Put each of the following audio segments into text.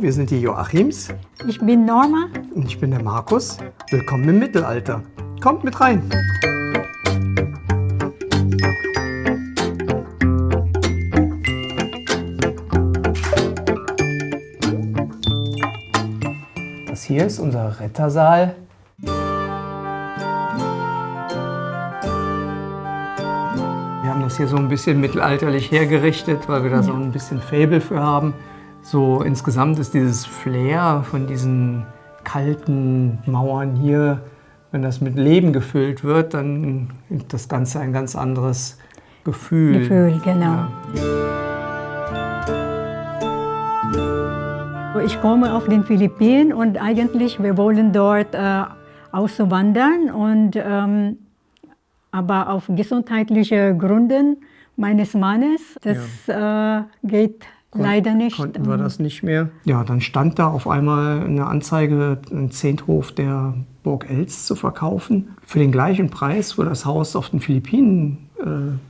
wir sind die Joachims. Ich bin Norma. Und ich bin der Markus. Willkommen im Mittelalter. Kommt mit rein. Das hier ist unser Rittersaal. Wir haben das hier so ein bisschen mittelalterlich hergerichtet, weil wir da so ein bisschen Faible für haben. So insgesamt ist dieses Flair von diesen kalten Mauern hier, wenn das mit Leben gefüllt wird, dann gibt das Ganze ein ganz anderes Gefühl. Gefühl, genau. Ja. Ich komme auf den Philippinen und eigentlich wir wollen dort auswandern und aber auf gesundheitliche Gründen meines Mannes, das geht leider nicht. Konnten wir das nicht mehr. Ja, dann stand da auf einmal eine Anzeige, einen Zehnthof der Burg Elst zu verkaufen. Für den gleichen Preis, wo das Haus auf den Philippinen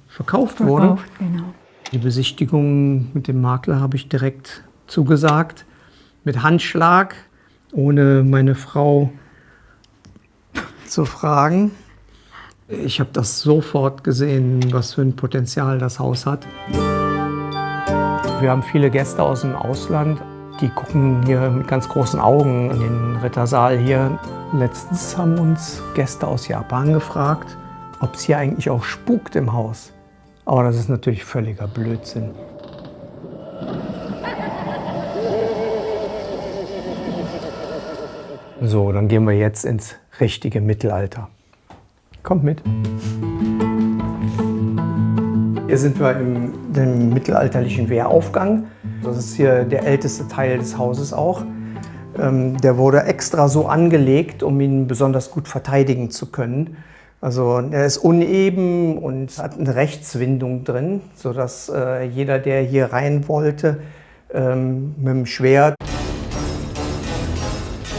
verkauft wurde. Genau. Die Besichtigung mit dem Makler habe ich direkt zugesagt. Mit Handschlag, ohne meine Frau zu fragen. Ich habe das sofort gesehen, was für ein Potenzial das Haus hat. Wir haben viele Gäste aus dem Ausland, die gucken hier mit ganz großen Augen in den Rittersaal hier. Letztens haben uns Gäste aus Japan gefragt, ob es hier eigentlich auch spukt im Haus. Aber das ist natürlich völliger Blödsinn. So, dann gehen wir jetzt ins richtige Mittelalter. Kommt mit. Hier sind wir im mittelalterlichen Wehraufgang. Das ist hier der älteste Teil des Hauses auch. Der wurde extra so angelegt, um ihn besonders gut verteidigen zu können. Also er ist uneben und hat eine Rechtswindung drin, sodass jeder, der hier rein wollte, mit dem Schwert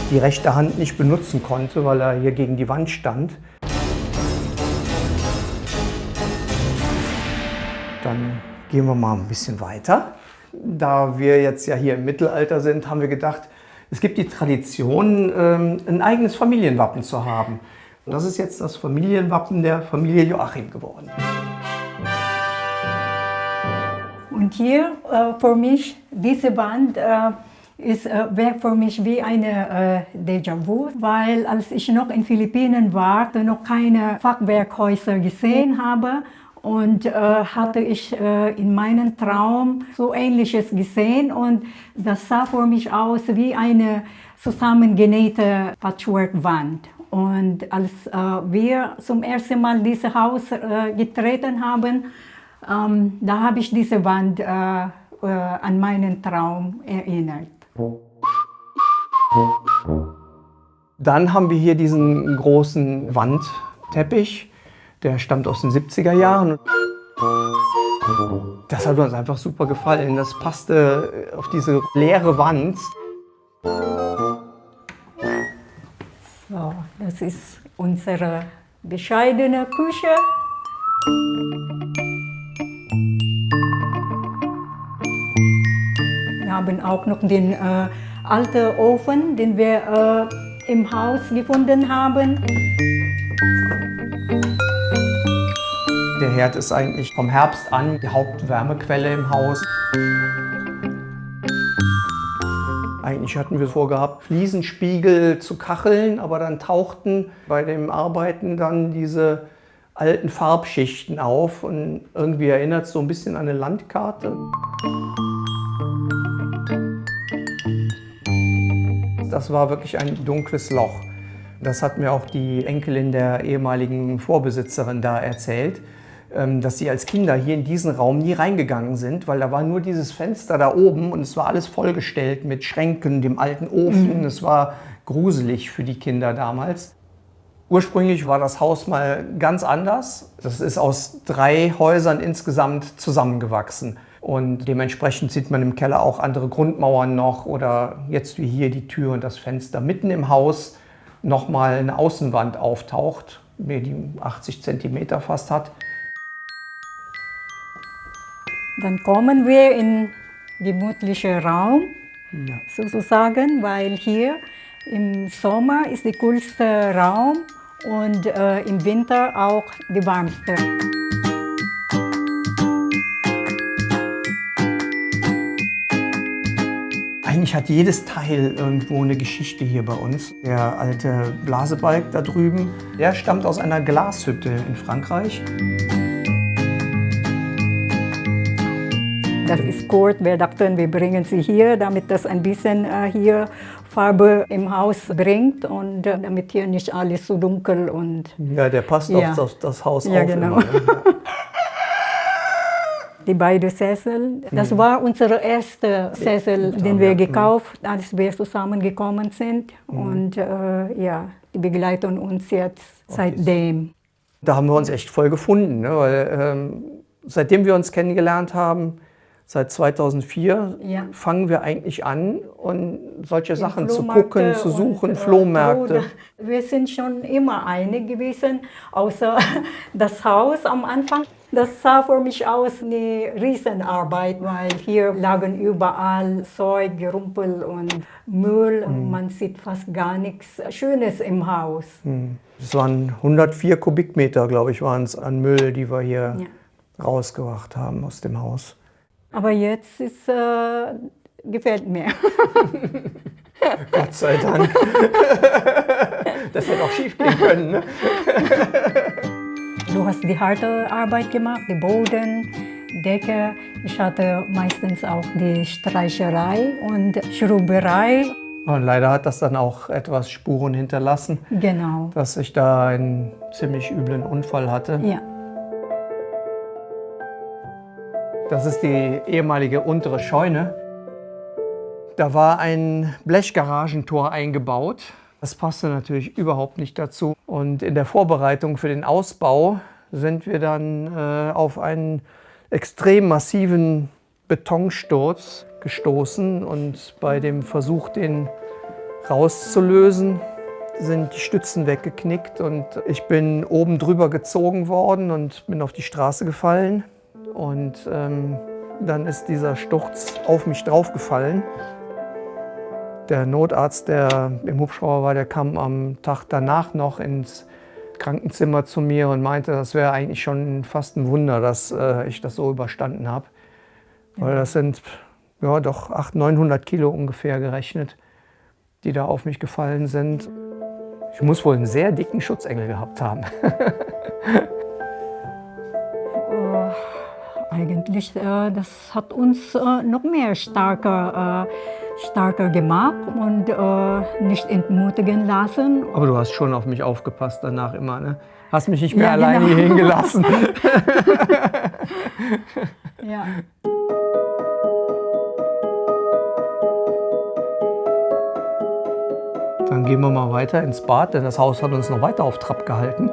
die rechte Hand nicht benutzen konnte, weil er hier gegen die Wand stand. Dann gehen wir mal ein bisschen weiter. Da wir jetzt ja hier im Mittelalter sind, haben wir gedacht, es gibt die Tradition, ein eigenes Familienwappen zu haben. Und das ist jetzt das Familienwappen der Familie Joachim geworden. Und hier für mich, diese Wand wäre für mich wie eine Déjà-vu, weil als ich noch in Philippinen war, noch keine Fachwerkhäuser gesehen habe. Und hatte ich in meinem Traum so Ähnliches gesehen und das sah für mich aus wie eine zusammengenähte Patchwork-Wand. Und als wir zum ersten Mal dieses Haus getreten haben, da habe ich diese Wand an meinen Traum erinnert. Dann haben wir hier diesen großen Wandteppich. Der stammt aus den 70er Jahren. Das hat uns einfach super gefallen. Das passte auf diese leere Wand. So, das ist unsere bescheidene Küche. Wir haben auch noch den alten Ofen, den wir im Haus gefunden haben. Der Herd ist eigentlich vom Herbst an die Hauptwärmequelle im Haus. Eigentlich hatten wir vorgehabt, Fliesenspiegel zu kacheln, aber dann tauchten bei dem Arbeiten dann diese alten Farbschichten auf und irgendwie erinnert es so ein bisschen an eine Landkarte. Das war wirklich ein dunkles Loch. Das hat mir auch die Enkelin der ehemaligen Vorbesitzerin da erzählt, dass sie als Kinder hier in diesen Raum nie reingegangen sind, weil da war nur dieses Fenster da oben und es war alles vollgestellt mit Schränken, dem alten Ofen. Es war gruselig für die Kinder damals. Ursprünglich war das Haus mal ganz anders. Das ist aus 3 Häusern insgesamt zusammengewachsen. Und dementsprechend sieht man im Keller auch andere Grundmauern noch oder jetzt wie hier die Tür und das Fenster. Mitten im Haus nochmal eine Außenwand auftaucht, die 80 cm fast hat. Dann kommen wir in den gemütlichen Raum. sozusagen, weil hier im Sommer ist der coolste Raum und im Winter auch die warmste. Eigentlich hat jedes Teil irgendwo eine Geschichte hier bei uns. Der alte Blasebalg da drüben, der stammt aus einer Glashütte in Frankreich. Das ist Kurt. Wir dachten, wir bringen sie hier, damit das ein bisschen hier Farbe im Haus bringt und damit hier nicht alles so dunkel und... Ja, der passt auf das Haus ja, auf. Genau. Immer, ne? Die beiden Sessel, das war unser erster Sessel, den wir gekauft, als wir zusammengekommen sind. Und ja, die begleiten uns jetzt seitdem. Da haben wir uns echt voll gefunden, ne? Weil seitdem wir uns kennengelernt haben, seit 2004, fangen wir eigentlich an, und solche Sachen zu gucken, zu suchen, Flohmärkte. Wir sind schon immer einig gewesen, außer das Haus am Anfang. Das sah für mich aus wie eine Riesenarbeit, weil hier lagen überall Zeug, Gerümpel und Müll und man sieht fast gar nichts Schönes im Haus. Es waren 104 Kubikmeter, glaube ich, waren es an Müll, die wir hier rausgebracht haben aus dem Haus. Aber jetzt ist, gefällt mir. Gott sei Dank. Das hätte auch schief gehen können, ne? Du hast die harte Arbeit gemacht, die Boden, Decke. Ich hatte meistens auch die Streicherei und Schrubberei. Und leider hat das dann auch etwas Spuren hinterlassen, Genau. dass ich da einen ziemlich üblen Unfall hatte. Ja. Das ist die ehemalige untere Scheune. Da war ein Blechgaragentor eingebaut. Das passte natürlich überhaupt nicht dazu. Und in der Vorbereitung für den Ausbau sind wir dann auf einen extrem massiven Betonsturz gestoßen. Und bei dem Versuch, den rauszulösen, sind die Stützen weggeknickt. Und ich bin oben drüber gezogen worden und bin auf die Straße gefallen. Und dann ist dieser Sturz auf mich draufgefallen. Der Notarzt, der im Hubschrauber war, der kam am Tag danach noch ins Krankenzimmer zu mir und meinte, das wäre eigentlich schon fast ein Wunder, dass ich das so überstanden habe. Weil das sind ja doch 800, 900 Kilo ungefähr gerechnet, die da auf mich gefallen sind. Ich muss wohl einen sehr dicken Schutzengel gehabt haben. Eigentlich, das hat uns noch mehr starker gemacht und nicht entmutigen lassen. Aber du hast schon auf mich aufgepasst danach immer, ne? Hast mich nicht mehr Ja, alleine genau. hier hingelassen. Ja. Dann gehen wir mal weiter ins Bad, denn das Haus hat uns noch weiter auf Trab gehalten.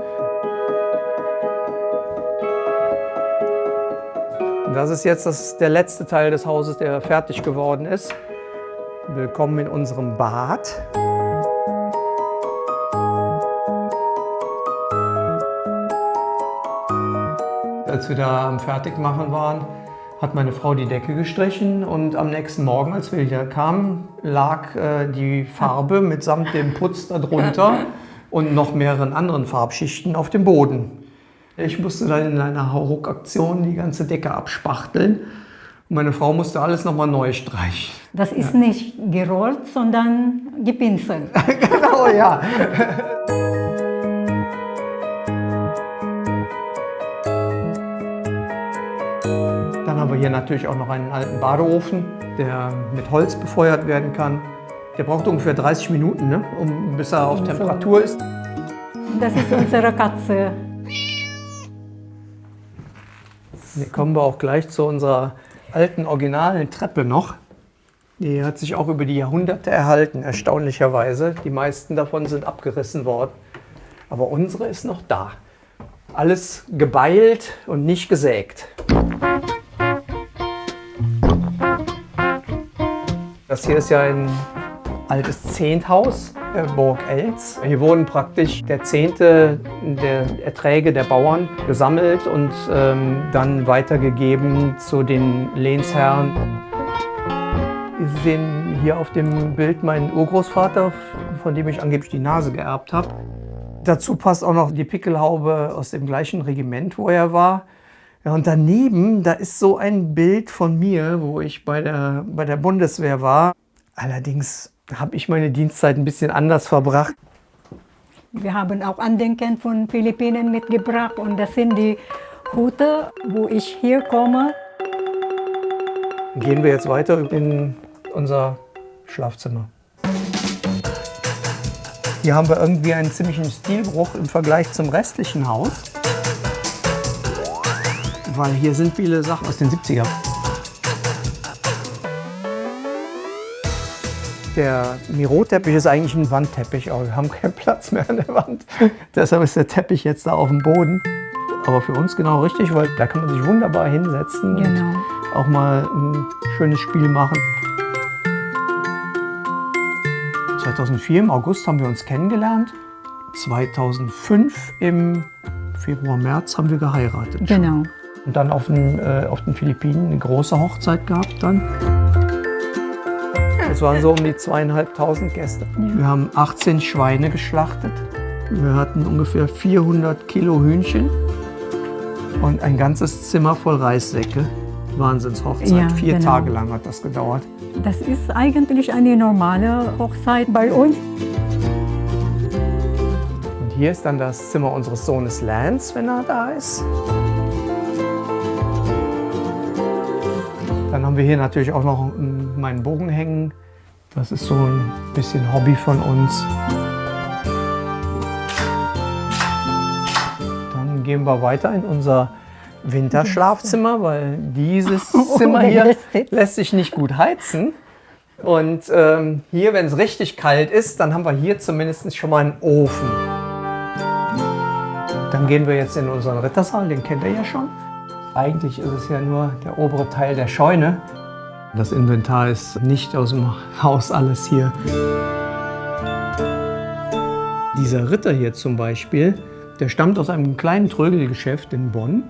Das ist jetzt der letzte Teil des Hauses, der fertig geworden ist. Willkommen in unserem Bad. Als wir da am Fertigmachen waren, hat meine Frau die Decke gestrichen und am nächsten Morgen, als wir wieder kamen, lag die Farbe mitsamt dem Putz darunter und noch mehreren anderen Farbschichten auf dem Boden. Ich musste dann in einer Hauruck-Aktion die ganze Decke abspachteln und meine Frau musste alles nochmal neu streichen. Das ist nicht gerollt, sondern gepinselt. Genau, ja. Dann haben wir hier natürlich auch noch einen alten Badeofen, der mit Holz befeuert werden kann. Der braucht ungefähr 30 Minuten, ne, bis er auf Temperatur ist. Das ist unsere Katze. Hier kommen wir auch gleich zu unserer alten, originalen Treppe noch. Die hat sich auch über die Jahrhunderte erhalten, erstaunlicherweise. Die meisten davon sind abgerissen worden. Aber unsere ist noch da. Alles gebeilt und nicht gesägt. Das hier ist ja ein altes Zehnthaus der Burg Eltz. Hier wurden praktisch der Zehnte der Erträge der Bauern gesammelt und dann weitergegeben zu den Lehnsherren. Sie sehen hier auf dem Bild meinen Urgroßvater, von dem ich angeblich die Nase geerbt habe. Dazu passt auch noch die Pickelhaube aus dem gleichen Regiment, wo er war. Ja, und daneben, da ist so ein Bild von mir, wo ich bei der Bundeswehr war. Allerdings habe ich meine Dienstzeit ein bisschen anders verbracht. Wir haben auch Andenken von Philippinen mitgebracht und das sind die Hütte, wo ich hier komme. Gehen wir jetzt weiter in unser Schlafzimmer. Hier haben wir irgendwie einen ziemlichen Stilbruch im Vergleich zum restlichen Haus. Weil hier sind viele Sachen aus den 70er. Der Miro-Teppich ist eigentlich ein Wandteppich, aber wir haben keinen Platz mehr an der Wand. Deshalb ist der Teppich jetzt da auf dem Boden. Aber für uns genau richtig, weil da kann man sich wunderbar hinsetzen und auch mal ein schönes Spiel machen. 2004 im August haben wir uns kennengelernt. 2005 im Februar, März haben wir geheiratet. Genau. Und dann auf den Philippinen eine große Hochzeit gehabt dann. Es waren so um die 2.500 Gäste. Ja. Wir haben 18 Schweine geschlachtet. Wir hatten ungefähr 400 Kilo Hühnchen und ein ganzes Zimmer voll Reissäcke. Wahnsinnshochzeit. Ja, 4 Tage lang hat das gedauert. Das ist eigentlich eine normale Hochzeit bei uns. Und hier ist dann das Zimmer unseres Sohnes Lance, wenn er da ist. Dann haben wir hier natürlich auch noch meinen Bogen hängen. Das ist so ein bisschen Hobby von uns. Dann gehen wir weiter in unser Winterschlafzimmer, weil dieses Zimmer hier lässt sich nicht gut heizen. Und hier, wenn es richtig kalt ist, dann haben wir hier zumindest schon mal einen Ofen. Dann gehen wir jetzt in unseren Rittersaal, den kennt ihr ja schon. Eigentlich ist es ja nur der obere Teil der Scheune. Das Inventar ist nicht aus dem Haus alles hier. Dieser Ritter hier zum Beispiel, der stammt aus einem kleinen Trögelgeschäft in Bonn.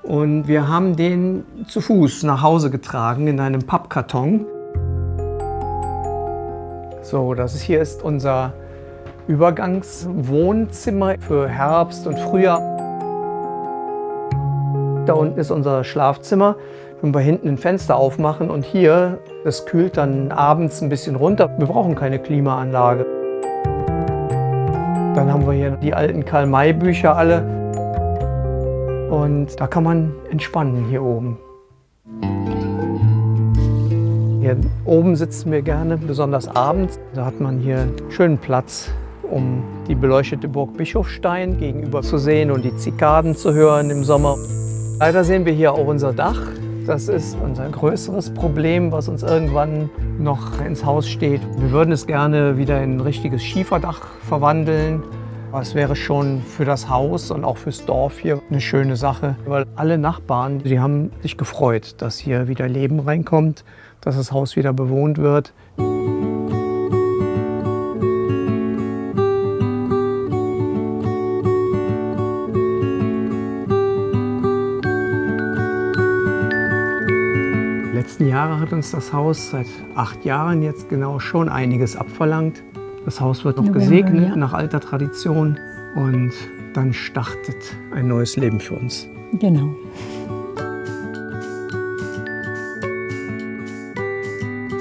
Und wir haben den zu Fuß nach Hause getragen in einem Pappkarton. So, hier ist unser Übergangswohnzimmer für Herbst und Frühjahr. Da unten ist unser Schlafzimmer. Wenn wir hinten ein Fenster aufmachen und hier, das kühlt dann abends ein bisschen runter. Wir brauchen keine Klimaanlage. Dann haben wir hier die alten Karl-May-Bücher alle. Und da kann man entspannen hier oben. Hier oben sitzen wir gerne, besonders abends. Da hat man hier einen schönen Platz, um die beleuchtete Burg Bischofstein gegenüber zu sehen und die Zikaden zu hören im Sommer. Leider sehen wir hier auch unser Dach. Das ist unser größeres Problem, was uns irgendwann noch ins Haus steht. Wir würden es gerne wieder in ein richtiges Schieferdach verwandeln. Es wäre schon für das Haus und auch fürs Dorf hier eine schöne Sache, weil alle Nachbarn, die haben sich gefreut, dass hier wieder Leben reinkommt, dass das Haus wieder bewohnt wird. Die letzten Jahre hat uns das Haus seit 8 Jahren jetzt genau schon einiges abverlangt. Das Haus wird noch gesegnet nach alter Tradition und dann startet ein neues Leben für uns. Genau.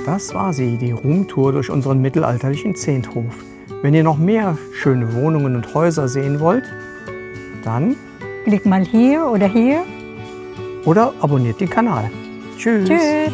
Das war sie, die Roomtour durch unseren mittelalterlichen Zehnthof. Wenn ihr noch mehr schöne Wohnungen und Häuser sehen wollt, dann Klickt mal hier oder hier. oder abonniert den Kanal. Tschüss! Tschüss!